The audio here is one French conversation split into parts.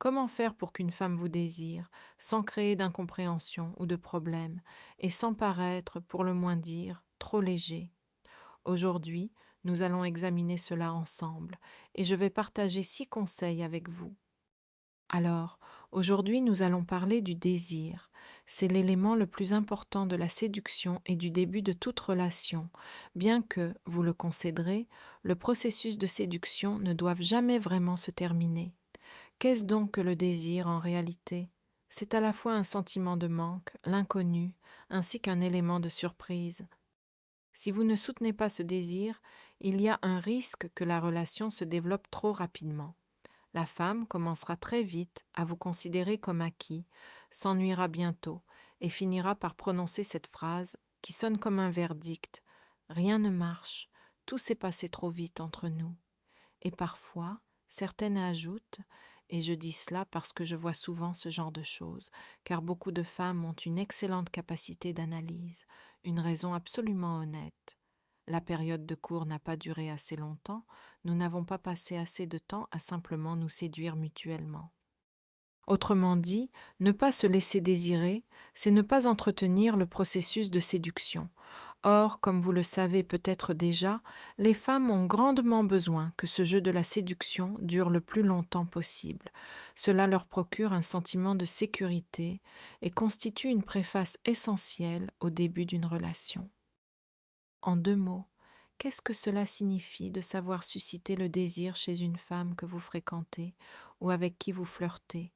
Comment faire pour qu'une femme vous désire, sans créer d'incompréhension ou de problème, et sans paraître, pour le moins dire, trop léger? Aujourd'hui, nous allons examiner cela ensemble, et je vais partager 6 conseils avec vous. Alors, aujourd'hui, nous allons parler du désir. C'est l'élément le plus important de la séduction et du début de toute relation, bien que, vous le concéderez, le processus de séduction ne doive jamais vraiment se terminer. Qu'est-ce donc que le désir en réalité? C'est à la fois un sentiment de manque, l'inconnu, ainsi qu'un élément de surprise. Si vous ne soutenez pas ce désir, il y a un risque que la relation se développe trop rapidement. La femme commencera très vite à vous considérer comme acquis, s'ennuiera bientôt et finira par prononcer cette phrase qui sonne comme un verdict. Rien ne marche, tout s'est passé trop vite entre nous. Et parfois, certaines ajoutent, et je dis cela parce que je vois souvent ce genre de choses, car beaucoup de femmes ont une excellente capacité d'analyse, une raison absolument honnête. La période de cours n'a pas duré assez longtemps, nous n'avons pas passé assez de temps à simplement nous séduire mutuellement. Autrement dit, ne pas se laisser désirer, c'est ne pas entretenir le processus de séduction. Or, comme vous le savez peut-être déjà, les femmes ont grandement besoin que ce jeu de la séduction dure le plus longtemps possible. Cela leur procure un sentiment de sécurité et constitue une préface essentielle au début d'une relation. En 2 mots, qu'est-ce que cela signifie de savoir susciter le désir chez une femme que vous fréquentez ou avec qui vous flirtez?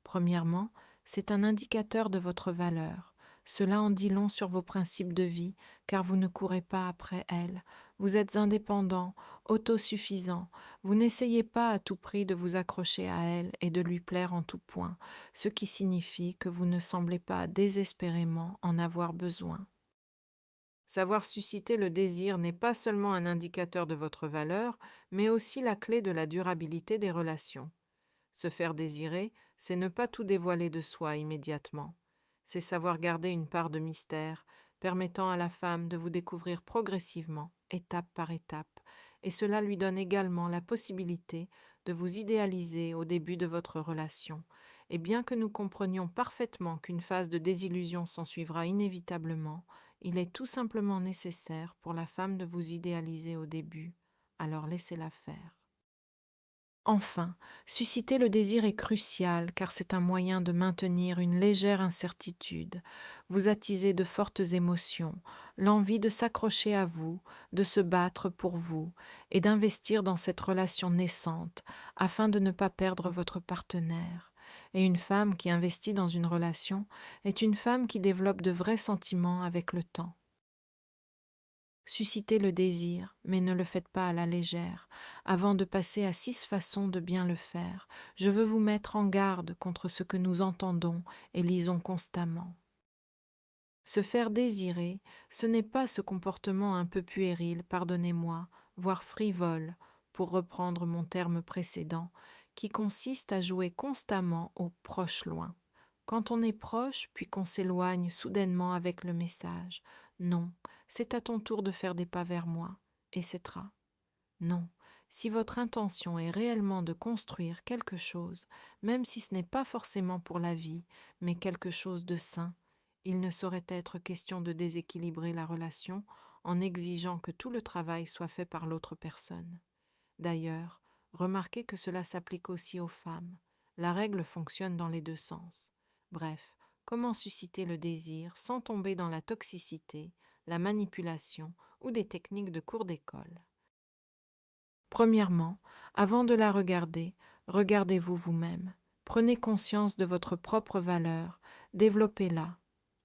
Premièrement, c'est un indicateur de votre valeur. Cela en dit long sur vos principes de vie, car vous ne courez pas après elle. Vous êtes indépendant, autosuffisant. Vous n'essayez pas à tout prix de vous accrocher à elle et de lui plaire en tout point, ce qui signifie que vous ne semblez pas désespérément en avoir besoin. Savoir susciter le désir n'est pas seulement un indicateur de votre valeur, mais aussi la clé de la durabilité des relations. Se faire désirer, c'est ne pas tout dévoiler de soi immédiatement. C'est savoir garder une part de mystère, permettant à la femme de vous découvrir progressivement, étape par étape, et cela lui donne également la possibilité de vous idéaliser au début de votre relation. Et bien que nous comprenions parfaitement qu'une phase de désillusion s'ensuivra inévitablement, il est tout simplement nécessaire pour la femme de vous idéaliser au début, alors laissez-la faire. Enfin, susciter le désir est crucial car c'est un moyen de maintenir une légère incertitude. Vous attisez de fortes émotions, l'envie de s'accrocher à vous, de se battre pour vous et d'investir dans cette relation naissante afin de ne pas perdre votre partenaire. Et une femme qui investit dans une relation est une femme qui développe de vrais sentiments avec le temps. Suscitez le désir, mais ne le faites pas à la légère. Avant de passer à 6 façons de bien le faire, je veux vous mettre en garde contre ce que nous entendons et lisons constamment. Se faire désirer, ce n'est pas ce comportement un peu puéril, pardonnez-moi, voire frivole, pour reprendre mon terme précédent, qui consiste à jouer constamment au proche loin. Quand on est proche, puis qu'on s'éloigne soudainement avec le message « Non, c'est à ton tour de faire des pas vers moi », etc. Non, si votre intention est réellement de construire quelque chose, même si ce n'est pas forcément pour la vie, mais quelque chose de sain, il ne saurait être question de déséquilibrer la relation en exigeant que tout le travail soit fait par l'autre personne. D'ailleurs, remarquez que cela s'applique aussi aux femmes. La règle fonctionne dans les deux sens. Bref, comment susciter le désir sans tomber dans la toxicité, la manipulation ou des techniques de cours d'école. Premièrement, avant de la regarder, regardez-vous vous-même. Prenez conscience de votre propre valeur, développez-la.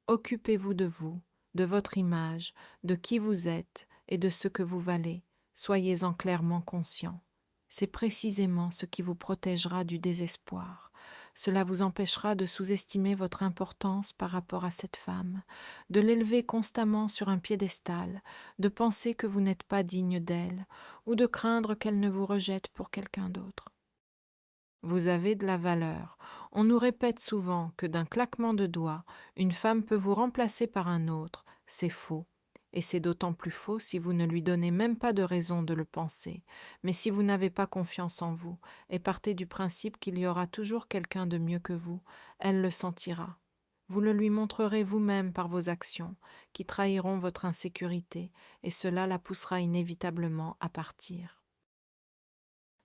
Occupez-vous de vous, de votre image, de qui vous êtes et de ce que vous valez. Soyez-en clairement conscient. C'est précisément ce qui vous protégera du désespoir. Cela vous empêchera de sous-estimer votre importance par rapport à cette femme, de l'élever constamment sur un piédestal, de penser que vous n'êtes pas digne d'elle, ou de craindre qu'elle ne vous rejette pour quelqu'un d'autre. Vous avez de la valeur. On nous répète souvent que d'un claquement de doigts, une femme peut vous remplacer par un autre. C'est faux. Et c'est d'autant plus faux si vous ne lui donnez même pas de raison de le penser. Mais si vous n'avez pas confiance en vous et partez du principe qu'il y aura toujours quelqu'un de mieux que vous, elle le sentira. Vous le lui montrerez vous-même par vos actions, qui trahiront votre insécurité, et cela la poussera inévitablement à partir.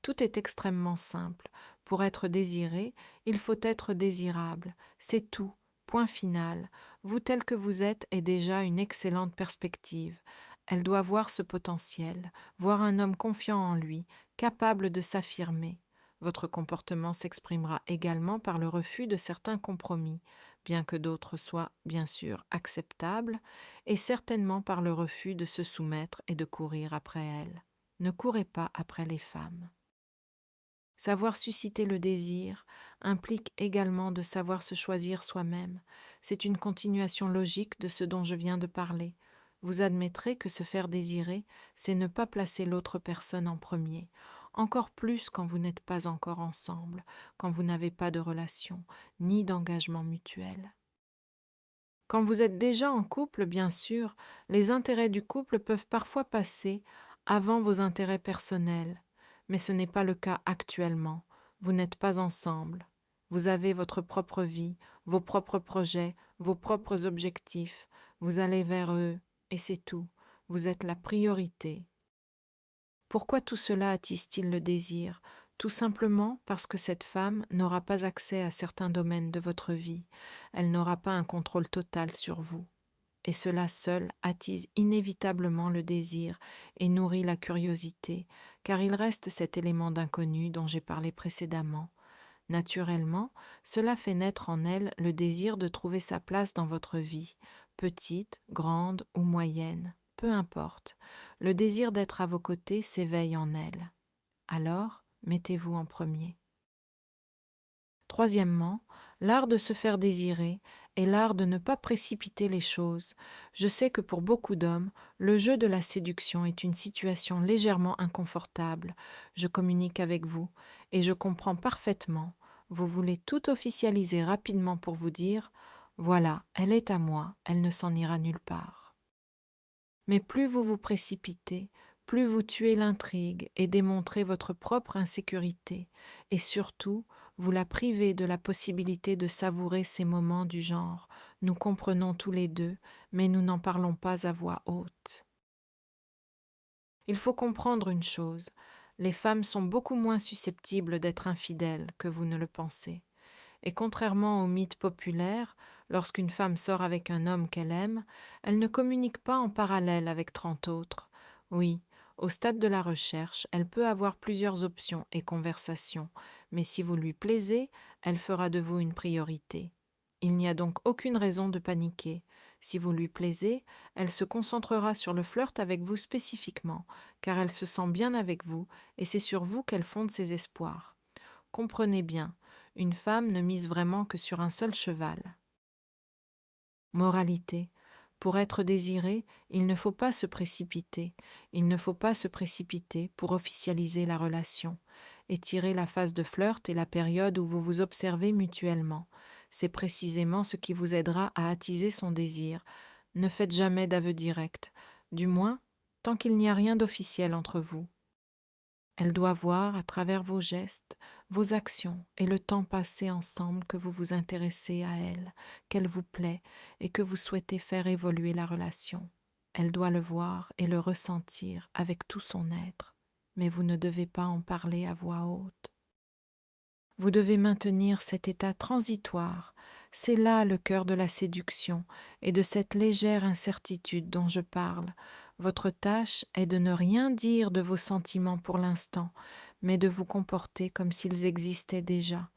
Tout est extrêmement simple. Pour être désiré, il faut être désirable. C'est tout. Point final. Vous tel que vous êtes est déjà une excellente perspective. Elle doit voir ce potentiel, voir un homme confiant en lui, capable de s'affirmer. Votre comportement s'exprimera également par le refus de certains compromis, bien que d'autres soient bien sûr acceptables, et certainement par le refus de se soumettre et de courir après elles. Ne courez pas après les femmes. Savoir susciter le désir implique également de savoir se choisir soi-même. C'est une continuation logique de ce dont je viens de parler. Vous admettrez que se faire désirer, c'est ne pas placer l'autre personne en premier, encore plus quand vous n'êtes pas encore ensemble, quand vous n'avez pas de relation, ni d'engagement mutuel. Quand vous êtes déjà en couple, bien sûr, les intérêts du couple peuvent parfois passer avant vos intérêts personnels, mais ce n'est pas le cas actuellement. Vous n'êtes pas ensemble. Vous avez votre propre vie, vos propres projets, vos propres objectifs. Vous allez vers eux, et c'est tout. Vous êtes la priorité. Pourquoi tout cela attise-t-il le désir? Tout simplement parce que cette femme n'aura pas accès à certains domaines de votre vie. Elle n'aura pas un contrôle total sur vous. Et cela seul attise inévitablement le désir et nourrit la curiosité, car il reste cet élément d'inconnu dont j'ai parlé précédemment. Naturellement, cela fait naître en elle le désir de trouver sa place dans votre vie, petite, grande ou moyenne, peu importe. Le désir d'être à vos côtés s'éveille en elle. Alors, mettez-vous en premier. Troisièmement, l'art de se faire désirer est l'art de ne pas précipiter les choses. Je sais que pour beaucoup d'hommes, le jeu de la séduction est une situation légèrement inconfortable. Je communique avec vous et je comprends parfaitement. Vous voulez tout officialiser rapidement pour vous dire « Voilà, elle est à moi, elle ne s'en ira nulle part ». Mais plus vous vous précipitez, plus vous tuez l'intrigue et démontrez votre propre insécurité, et surtout, vous la privez de la possibilité de savourer ces moments du genre « nous comprenons tous les deux, mais nous n'en parlons pas à voix haute ». Il faut comprendre une chose, les femmes sont beaucoup moins susceptibles d'être infidèles que vous ne le pensez. Et contrairement au mythe populaire, lorsqu'une femme sort avec un homme qu'elle aime, elle ne communique pas en parallèle avec 30 autres. Oui, au stade de la recherche, elle peut avoir plusieurs options et conversations, mais si vous lui plaisez, elle fera de vous une priorité. Il n'y a donc aucune raison de paniquer. Si vous lui plaisez, elle se concentrera sur le flirt avec vous spécifiquement, car elle se sent bien avec vous et c'est sur vous qu'elle fonde ses espoirs. Comprenez bien, une femme ne mise vraiment que sur un seul cheval. Moralité. Pour être désiré, il ne faut pas se précipiter. Il ne faut pas se précipiter pour officialiser la relation. Étirer la phase de flirt et la période où vous vous observez mutuellement. C'est précisément ce qui vous aidera à attiser son désir. Ne faites jamais d'aveu direct, du moins tant qu'il n'y a rien d'officiel entre vous. Elle doit voir à travers vos gestes, vos actions et le temps passé ensemble que vous vous intéressez à elle, qu'elle vous plaît et que vous souhaitez faire évoluer la relation. Elle doit le voir et le ressentir avec tout son être, mais vous ne devez pas en parler à voix haute. Vous devez maintenir cet état transitoire. C'est là le cœur de la séduction et de cette légère incertitude dont je parle. Votre tâche est de ne rien dire de vos sentiments pour l'instant, mais de vous comporter comme s'ils existaient déjà.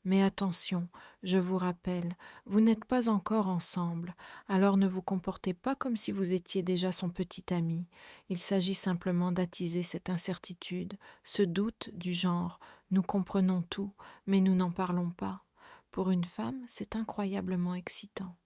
Mais attention, je vous rappelle, vous n'êtes pas encore ensemble, alors ne vous comportez pas comme si vous étiez déjà son petit ami. Il s'agit simplement d'attiser cette incertitude, ce doute du genre « nous comprenons tout, mais nous n'en parlons pas ». Pour une femme, c'est incroyablement excitant.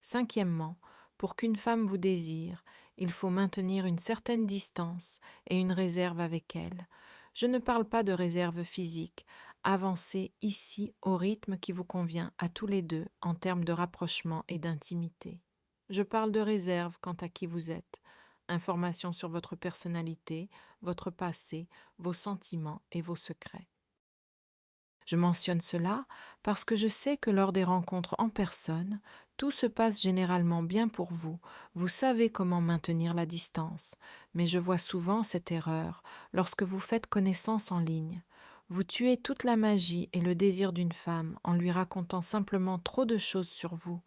Cinquièmement, pour qu'une femme vous désire, il faut maintenir une certaine distance et une réserve avec elle. Je ne parle pas de réserve physique. Avancez ici au rythme qui vous convient à tous les deux en termes de rapprochement et d'intimité. Je parle de réserve quant à qui vous êtes, informations sur votre personnalité, votre passé, vos sentiments et vos secrets. Je mentionne cela parce que je sais que lors des rencontres en personne, tout se passe généralement bien pour vous, vous savez comment maintenir la distance, mais je vois souvent cette erreur lorsque vous faites connaissance en ligne. Vous tuez toute la magie et le désir d'une femme en lui racontant simplement trop de choses sur vous.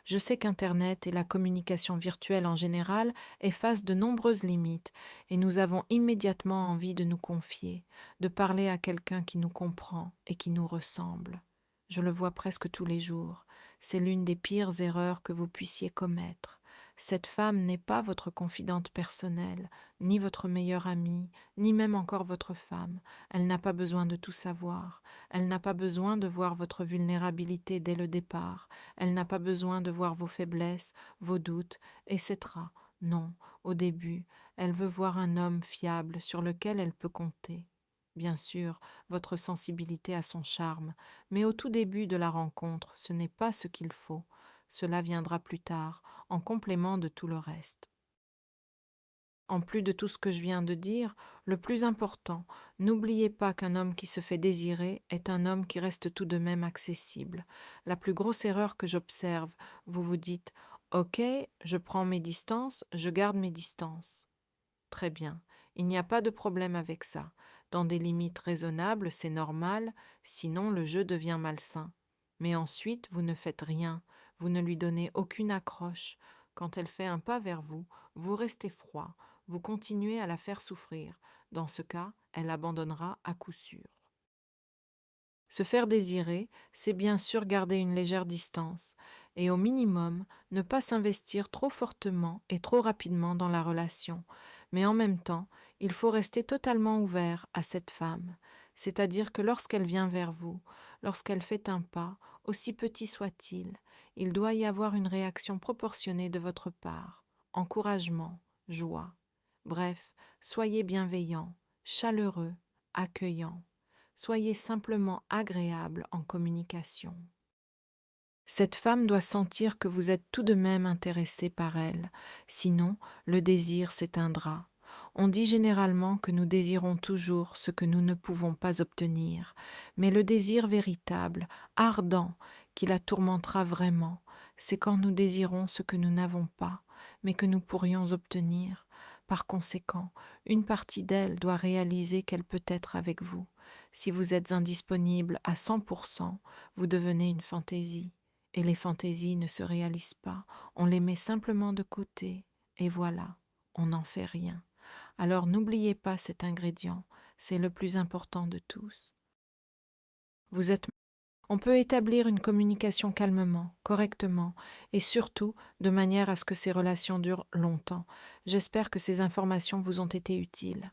Je sais qu'Internet et la communication virtuelle en général effacent de nombreuses limites et nous avons immédiatement envie de nous confier, de parler à quelqu'un qui nous comprend et qui nous ressemble. Je le vois presque tous les jours. C'est l'une des pires erreurs que vous puissiez commettre. Cette femme n'est pas votre confidente personnelle, ni votre meilleure amie, ni même encore votre femme. Elle n'a pas besoin de tout savoir. Elle n'a pas besoin de voir votre vulnérabilité dès le départ. Elle n'a pas besoin de voir vos faiblesses, vos doutes, etc. Non, au début, elle veut voir un homme fiable sur lequel elle peut compter. Bien sûr, votre sensibilité a son charme, mais au tout début de la rencontre, ce n'est pas ce qu'il faut. Cela viendra plus tard, en complément de tout le reste. En plus de tout ce que je viens de dire, le plus important, n'oubliez pas qu'un homme qui se fait désirer est un homme qui reste tout de même accessible. La plus grosse erreur que j'observe, vous vous dites « Ok, je prends mes distances, je garde mes distances ». Très bien, il n'y a pas de problème avec ça. Dans des limites raisonnables, c'est normal, sinon le jeu devient malsain. Mais ensuite, vous ne faites rien, vous ne lui donnez aucune accroche. Quand elle fait un pas vers vous, vous restez froid, vous continuez à la faire souffrir. Dans ce cas, elle abandonnera à coup sûr. Se faire désirer, c'est bien sûr garder une légère distance, et au minimum, ne pas s'investir trop fortement et trop rapidement dans la relation. Mais en même temps, il faut rester totalement ouvert à cette femme, c'est-à-dire que lorsqu'elle vient vers vous, lorsqu'elle fait un pas, aussi petit soit-il, il doit y avoir une réaction proportionnée de votre part, encouragement, joie. Bref, soyez bienveillant, chaleureux, accueillant. Soyez simplement agréable en communication. Cette femme doit sentir que vous êtes tout de même intéressé par elle, sinon le désir s'éteindra. On dit généralement que nous désirons toujours ce que nous ne pouvons pas obtenir, mais le désir véritable, ardent, qui la tourmentera vraiment, c'est quand nous désirons ce que nous n'avons pas, mais que nous pourrions obtenir. Par conséquent, une partie d'elle doit réaliser qu'elle peut être avec vous. Si vous êtes indisponible à 100%, vous devenez une fantaisie. Et les fantaisies ne se réalisent pas, on les met simplement de côté, et voilà, on n'en fait rien. Alors n'oubliez pas cet ingrédient, c'est le plus important de tous. Vous êtes On peut établir une communication calmement, correctement, et surtout de manière à ce que ces relations durent longtemps. J'espère que ces informations vous ont été utiles.